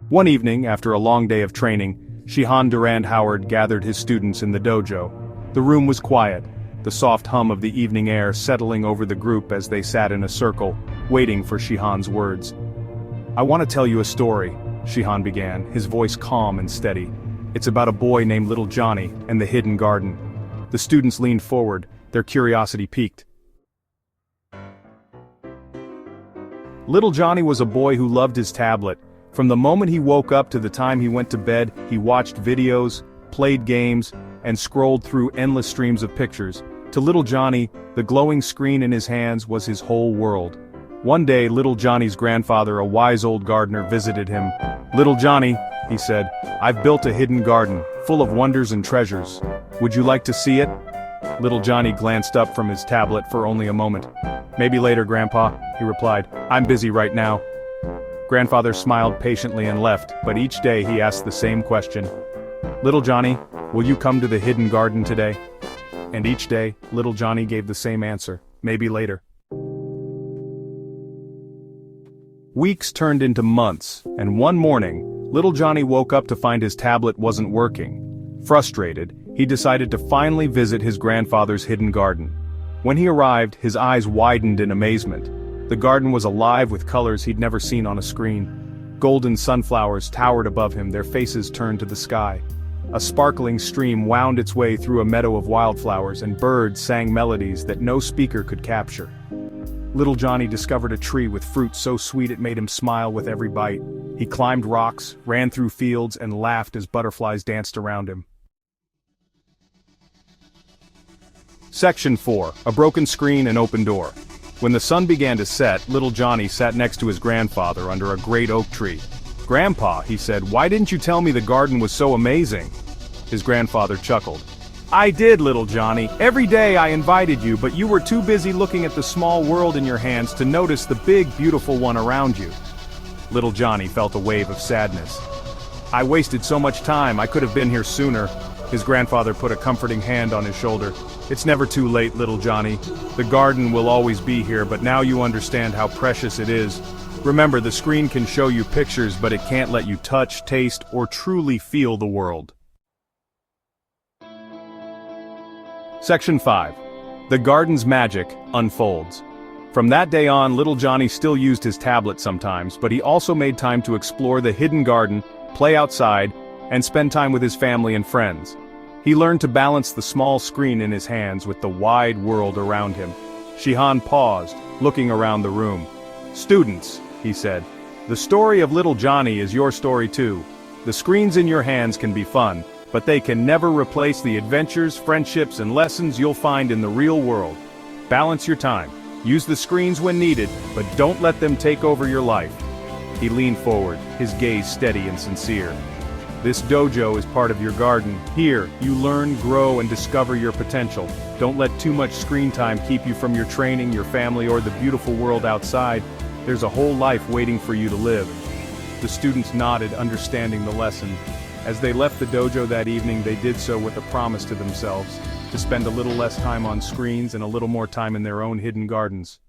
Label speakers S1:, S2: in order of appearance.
S1: One evening, after a long day of training, Shihan Durand Howard gathered his students in the dojo. The room was quiet, the soft hum of the evening air settling over the group as they sat in a circle, waiting for Shihan's words. "I want to tell you a story," Shihan began, his voice calm and steady. "It's about a boy named Little Johnny and the hidden garden." The students leaned forward, their curiosity piqued. Little Johnny was a boy who loved his tablet. From the moment he woke up to the time he went to bed, he watched videos, played games, and scrolled through endless streams of pictures. To Little Johnny, the glowing screen in his hands was his whole world. One day, Little Johnny's grandfather, a wise old gardener, visited him. "Little Johnny," he said, "I've built a hidden garden, full of wonders and treasures. Would you like to see it?" Little Johnny glanced up from his tablet for only a moment. "Maybe later, Grandpa," he replied. "I'm busy right now." Grandfather smiled patiently and left, but each day he asked the same question. "Little Johnny, will you come to the hidden garden today?" And each day, Little Johnny gave the same answer, "Maybe later." Weeks turned into months, and one morning, Little Johnny woke up to find his tablet wasn't working. Frustrated, he decided to finally visit his grandfather's hidden garden. When he arrived, his eyes widened in amazement. The garden was alive with colors he'd never seen on a screen. Golden sunflowers towered above him, their faces turned to the sky. A sparkling stream wound its way through a meadow of wildflowers, and birds sang melodies that no speaker could capture. Little Johnny discovered a tree with fruit so sweet it made him smile with every bite. He climbed rocks, ran through fields, and laughed as butterflies danced around him. Section 4. A broken screen and open door. When the sun began to set, Little Johnny sat next to his grandfather under a great oak tree. "Grandpa," he said, "why didn't you tell me the garden was so amazing?" His grandfather chuckled. "I did, Little Johnny. Every day I invited you, but you were too busy looking at the small world in your hands to notice the big, beautiful one around you." Little Johnny felt a wave of sadness. "I wasted so much time, I could have been here sooner." His grandfather put a comforting hand on his shoulder. "It's never too late, Little Johnny. The garden will always be here, but now you understand how precious it is. Remember, the screen can show you pictures, but it can't let you touch, taste, or truly feel the world." Section 5. The garden's magic unfolds. From that day on, Little Johnny still used his tablet sometimes, but he also made time to explore the hidden garden, play outside, and spend time with his family and friends. He learned to balance the small screen in his hands with the wide world around him. Shihan paused, looking around the room. "Students," he said, "the story of Little Johnny is your story too. The screens in your hands can be fun, but they can never replace the adventures, friendships, and lessons you'll find in the real world. Balance your time. Use the screens when needed, but don't let them take over your life." He leaned forward, his gaze steady and sincere. "This dojo is part of your garden. Here, you learn, grow, and discover your potential. Don't let too much screen time keep you from your training, your family, or the beautiful world outside. There's a whole life waiting for you to live." The students nodded, understanding the lesson. As they left the dojo that evening, they did so with a promise to themselves, to spend a little less time on screens and a little more time in their own hidden gardens.